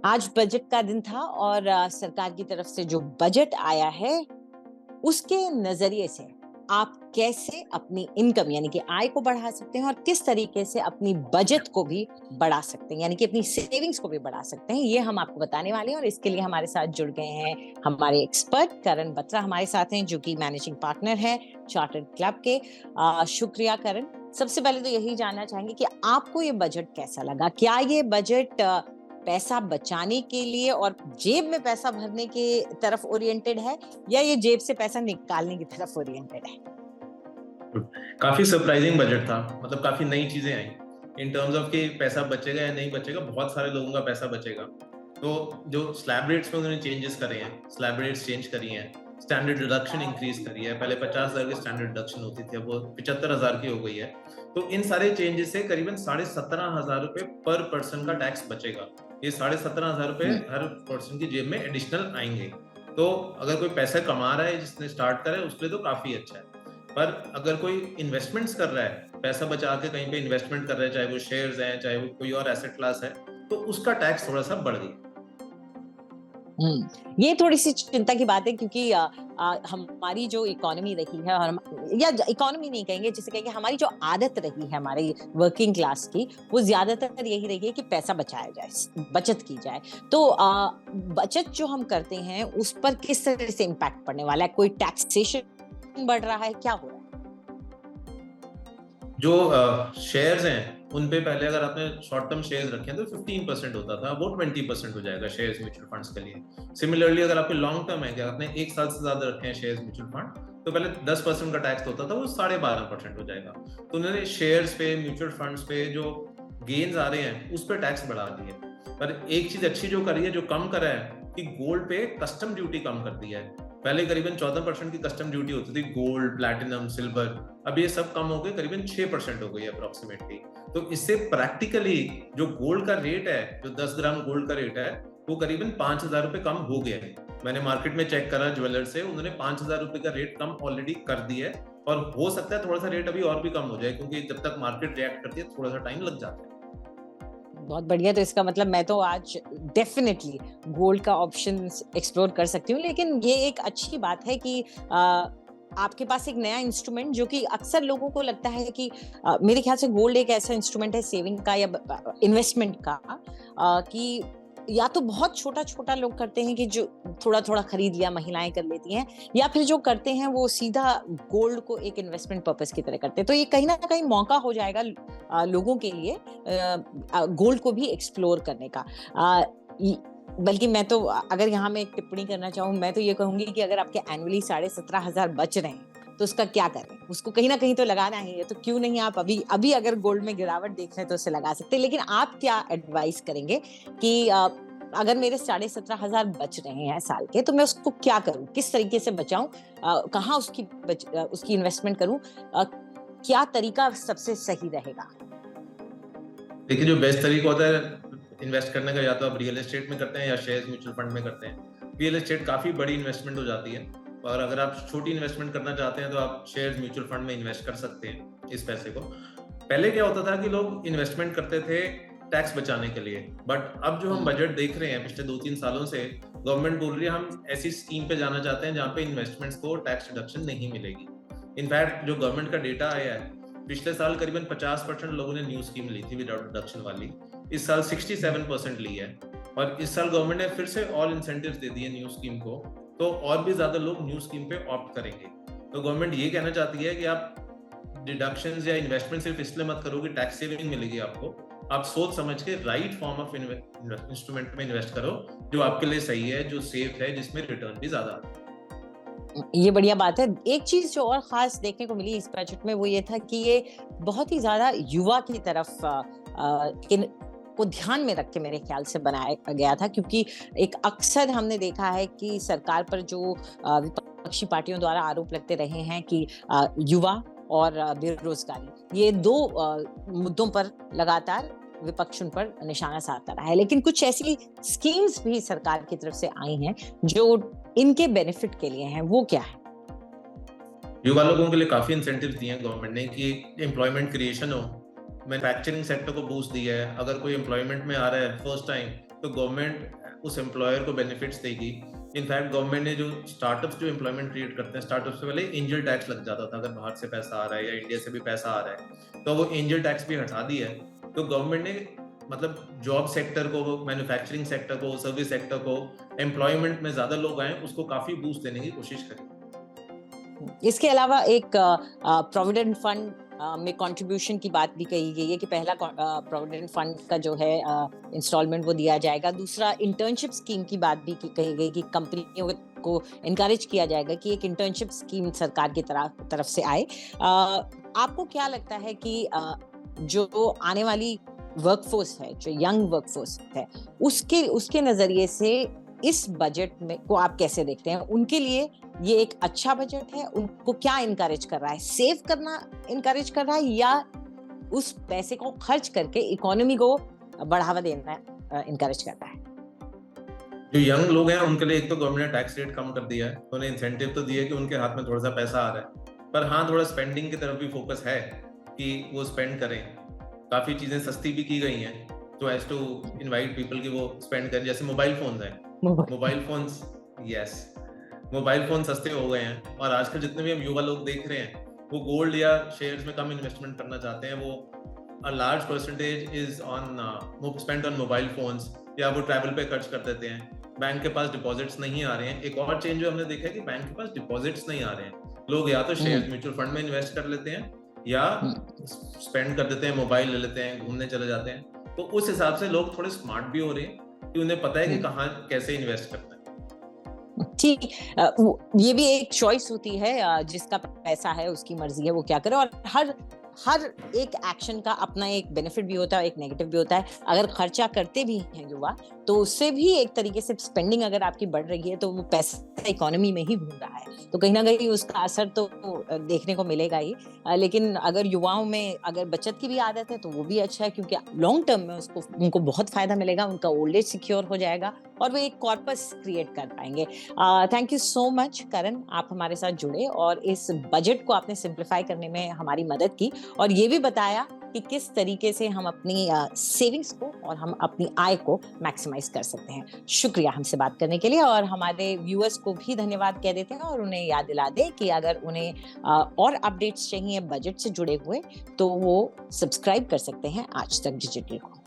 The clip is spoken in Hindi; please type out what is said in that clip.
आज बजट का दिन था और सरकार की तरफ से जो बजट आया है, उसके नज़रिए से आप कैसे अपनी इनकम यानी कि आय को बढ़ा सकते हैं और किस तरीके से अपनी बजट को भी बढ़ा सकते हैं, यानी कि अपनी सेविंग्स को भी बढ़ा सकते हैं, ये हम आपको बताने वाले हैं। और इसके लिए हमारे साथ जुड़ गए हैं हमारे एक्सपर्ट करण बत्रा हमारे साथ हैं, जो कि मैनेजिंग पार्टनर है चार्टर्ड क्लब के। शुक्रिया करण। सबसे पहले तो यही जानना चाहेंगे कि आपको ये बजट कैसा लगा? क्या ये बजट पैसा बचाने के लिए और जेब में पैसा भरने के तरफ ओरिएंटेड है, या ये जेब से पैसा निकालने की तरफ ओरिएंटेड है? काफी सरप्राइजिंग बजट था। मतलब काफी नई चीजें आई इन टर्म्स ऑफ कि पैसा बचेगा या नहीं बचेगा। बहुत सारे लोगों का पैसा बचेगा। तो जो स्लैब रेट्स में उन्होंने चेंजेस करे हैं, स्लैब रेट्स चेंज करी हैं, स्टैंडर्ड डिडक्शन इंक्रीज करी है। पहले 50,000 की स्टैंडर्ड डिडक्शन होती थी, अब वो 75,000 की हो गई है। तो इन सारे चेंजेस से करीबन 17,500 रुपए पर पर्सन का टैक्स बचेगा। ये 17,500 रुपए हर पर्सन की जेब में एडिशनल आएंगे। तो अगर कोई पैसा कमा रहा है, जिसने स्टार्ट करा है, उसके लिए तो काफी अच्छा है। पर अगर कोई इन्वेस्टमेंट्स कर रहा है, पैसा बचा के कहीं पे इन्वेस्टमेंट कर रहा है, चाहे वो शेयर्स हैं, चाहे वो कोई और एसेट क्लास है, तो उसका टैक्स थोड़ा सा बढ़ गया। ये थोड़ी सी चिंता की बात है, क्योंकि हमारी जो इकोनॉमी रही है, और या इकोनॉमी नहीं कहेंगे, जिसे कहेंगे हमारी जो आदत रही है हमारी वर्किंग क्लास की, वो ज्यादातर यही रही है कि पैसा बचाया जाए, बचत की जाए। तो बचत जो हम करते हैं उस पर किस तरह से इम्पैक्ट पड़ने वाला है? कोई टैक्सेशन बढ़ रहा है, क्या हो रहा है? जो शेयर्स हैं, उन पे पहले अगर आपने शॉर्ट टर्म शेयर्स रखे हैं तो 15% होता था, वो 20% हो जाएगा शेयर्स म्यूचुअल फंड्स के लिए। सिमिलरली अगर आपके लॉन्ग टर्म है कि आपने 1 साल से ज्यादा रखे हैं शेयर्स म्यूचुअल फंड, तो पहले 10% का टैक्स होता था, वो 12.5% हो जाएगा। तो उन्होंने शेयर्स पे, म्यूचुअल फंड्स पे जो गेन्स आ रहे हैं उस पर टैक्स बढ़ा दिए। पर एक चीज अच्छी जो करी है, जो कम करा है, कि गोल्ड पे कस्टम ड्यूटी कम कर दी है। पहले करीबन 14% की कस्टम ड्यूटी होती थी गोल्ड, प्लैटिनम, सिल्वर। अब ये सब कम हो गए, करीबन 6% हो गई अप्रोक्सीमेटली। तो इससे प्रैक्टिकली जो गोल्ड का रेट है, जो 10 ग्राम गोल्ड का रेट है, वो करीबन 5,000 रुपए कम हो गया है। मैंने मार्केट में चेक करा ज्वेलर से, उन्होंने 5,000 रुपए का रेट कम ऑलरेडी कर दिया है। और हो सकता है थोड़ा सा रेट अभी और भी कम हो जाए, क्योंकि जब तक मार्केट रिएक्ट करती है थोड़ा सा टाइम लग जाता है। बहुत बढ़िया। तो इसका मतलब मैं तो आज डेफिनेटली गोल्ड का ऑप्शन एक्सप्लोर कर सकती हूँ। लेकिन ये एक अच्छी बात है कि आपके पास एक नया इंस्ट्रूमेंट, जो कि अक्सर लोगों को लगता है कि मेरे ख्याल से गोल्ड एक ऐसा इंस्ट्रूमेंट है सेविंग का या इन्वेस्टमेंट का, कि या तो बहुत छोटा छोटा लोग करते हैं कि जो थोड़ा थोड़ा खरीद लिया, महिलाएं कर लेती हैं, या फिर जो करते हैं वो सीधा गोल्ड को एक इन्वेस्टमेंट पर्पस की तरह करते हैं। तो ये कहीं ना कहीं मौका हो जाएगा लोगों के लिए गोल्ड को भी एक्सप्लोर करने का। बल्कि मैं तो, अगर यहाँ मैं एक टिप्पणी करना चाहूँ, मैं तो ये कहूंगी कि अगर आपके एनुअली 17,500 बच रहे हैं, तो उसका क्या करें? उसको कहीं ना कहीं तो लगाना ही है। तो क्यों नहीं आप अभी अभी अगर गोल्ड में गिरावट देख रहे हैं तो उसे लगा सकते हैं। लेकिन आप क्या एडवाइस करेंगे कि अगर मेरे 17,500 बच रहे हैं साल के, तो मैं उसको क्या करूं, किस तरीके से बचाऊं, कहाँ उसकी इन्वेस्टमेंट करूं, क्या तरीका सबसे सही रहेगा? देखिए, जो बेस्ट तरीका होता है इन्वेस्ट करने का, या तो आप रियल एस्टेट में करते हैं या शेयर्स म्यूचुअल फंड में करते हैं। रियल एस्टेट काफी बड़ी इन्वेस्टमेंट हो जाती है, और अगर आप छोटी इन्वेस्टमेंट करना चाहते हैं तो आप शेयर्स म्यूचुअल फंड में इन्वेस्ट कर सकते हैं इस पैसे को। पहले क्या होता था कि लोग इन्वेस्टमेंट करते थे टैक्स बचाने के लिए, बट अब जो हम बजट देख रहे हैं पिछले 2-3 सालों से, गवर्नमेंट बोल रही है हम ऐसी स्कीम पे जाना चाहते हैं जहाँ पे इन्वेस्टमेंट्स को टैक्स डिडक्शन नहीं मिलेगी। इनफैक्ट जो गवर्नमेंट का डेटा आया है, पिछले साल करीबन 50% लोगों ने न्यू स्कीम ली थी विदाउट डिडक्शन वाली। इस साल 67% ली है, और इस साल गवर्नमेंट ने फिर से ऑल इंसेंटिव्स दे दिए न्यू स्कीम को, तो और भी ज्यादा लोग न्यू स्कीम पे ऑप्ट करेंगे। तो गवर्नमेंट ये कहना चाहती है कि आप डिडक्शंस या इन्वेस्टमेंट सिर्फ इसलिए मत करो कि टैक्स सेविंग मिलेगी आपको। आप सोच समझ के राइट फॉर्म ऑफ इंस्ट्रूमेंट में इन्वेस्ट करो, जो आपके लिए सही है, जो सेफ है, जिसमें रिटर्न भी ज्यादा आता है। ये बढ़िया बात है। एक चीज जो और खास देखने को मिली इस बजट में, वो ये था कि ये बहुत ही ज्यादा युवा की तरफ को ध्यान में रख के मेरे ख्याल से बनाया गया था, क्योंकि एक अक्सर हमने देखा है कि सरकार पर जो विपक्षी पार्टियों द्वारा आरोप लगते रहे हैं कि युवा और बेरोजगारी, ये दो मुद्दों पर लगातार विपक्ष उन पर निशाना साधता रहा है। लेकिन कुछ ऐसी स्कीम्स भी सरकार की तरफ से आई हैं जो इनके बेनिफिट के लिए हैं, वो क्या है? युवा लोगों के लिए काफी इंसेंटिव्स दिए हैं गवर्नमेंट ने कि एम्प्लॉयमेंट क्रिएशन हो। मैन्युफैक्चरिंग सेक्टर को बूस्ट दिया है। अगर कोई एम्प्लॉयमेंट में आ रहा है फर्स्ट टाइम, तो गवर्नमेंट उस एम्प्लॉयर को बेनिफिट्स देगी। इनफैक्ट गवर्नमेंट ने जो स्टार्टअप्स जो एम्प्लॉयमेंट क्रिएट करते हैं, स्टार्टअप्स से पहले एंजल टैक्स लग जाता था अगर बाहर से पैसा आ रहा है या इंडिया से भी पैसा आ रहा है, तो वो एंजल टैक्स भी हटा दिया है। तो गवर्नमेंट ने मतलब जॉब सेक्टर को, मैन्युफैक्चरिंग सेक्टर को, सर्विस सेक्टर को, एम्प्लॉयमेंट में ज्यादा लोग आए उसको काफी बूस्ट देने की कोशिश करी। इसके अलावा एक प्रोविडेंट फंड में कंट्रीब्यूशन की बात भी कही गई है कि पहला प्रोविडेंट फंड का जो है इंस्टॉलमेंट वो दिया जाएगा। दूसरा इंटर्नशिप स्कीम की बात भी कही गई कि कंपनियों को इनकरेज किया जाएगा कि एक इंटर्नशिप स्कीम सरकार की तरफ से आए। आपको क्या लगता है कि जो आने वाली वर्कफोर्स है, जो यंग वर्कफोर्स है, उसके नजरिए से इस बजट में को आप कैसे देखते हैं? उनके लिए ये एक अच्छा बजट है? उनको क्या इनकरेज कर रहा है? सेव करना इनकरेज कर रहा है या उस पैसे को खर्च करके इकोनॉमी को बढ़ावा देना इनकरेज कर रहा है? जो यंग लोग हैं उनके लिए एक तो गवर्नमेंट ने टैक्स रेट कम कर दिया है, उन्हें इंसेंटिव तो दिया है कि उनके हाथ में थोड़ा सा पैसा आ रहा है, पर हाँ थोड़ा स्पेंडिंग की तरफ भी फोकस है कि वो स्पेंड करें। काफी चीजें सस्ती भी की गई हैं तो एज टू इनवाइट पीपल की वो स्पेंड करें। जैसे मोबाइल फोन्स हैं, mobile phones, yes, mobile phone सस्ते हो गए हैं और आजकल जितने भी हम युवा लोग देख रहे हैं वो गोल्ड या शेयर्स में कम इन्वेस्टमेंट करना चाहते हैं। वो a large percentage is on spent on mobile phones या वो ट्रैवल पे खर्च कर देते हैं। बैंक के पास डिपॉजिट्स नहीं आ रहे हैं। एक और चेंज जो हमने देखा है कि बैंक के पास डिपॉजिट्स नहीं आ रहे हैं। लोग या तो शेयर म्यूचुअल फंड में इन्वेस्ट कर लेते हैं या स्पेंड कर देते हैं, मोबाइल ले लेते हैं, घूमने चले जाते हैं। तो उस हिसाब से लोग थोड़े स्मार्ट भी हो रहे हैं कि उन्हें पता है कि कहाँ कैसे इन्वेस्ट करना है। ठीक, ये भी एक चॉइस होती है, जिसका पैसा है उसकी मर्जी है वो क्या करे। और हर एक एक्शन का अपना एक बेनिफिट भी होता है, एक नेगेटिव भी होता है। अगर खर्चा करते भी हैं युवा तो उससे भी एक तरीके से स्पेंडिंग अगर आपकी बढ़ रही है तो वो पैसा इकोनॉमी में ही घूम रहा है, तो कहीं ना कहीं उसका असर तो देखने को मिलेगा ही। लेकिन अगर युवाओं में अगर बचत की भी आदत है तो वो भी अच्छा है, क्योंकि लॉन्ग टर्म में उनको बहुत फायदा मिलेगा, उनका ओल्ड एज सिक्योर हो जाएगा और वो एक कॉर्पस क्रिएट कर पाएंगे। थैंक यू सो मच करण, आप हमारे साथ जुड़े और इस बजट को आपने सिंप्लीफाई करने में हमारी मदद की और ये भी बताया कि किस तरीके से हम अपनी सेविंग्स को और हम अपनी आय को मैक्सिमाइज कर सकते हैं। शुक्रिया हमसे बात करने के लिए, और हमारे व्यूअर्स को भी धन्यवाद कह देते हैं और उन्हें याद दिला दें कि अगर उन्हें और अपडेट्स चाहिए बजट से जुड़े हुए तो वो सब्सक्राइब कर सकते हैं आज तक डिजिटल को।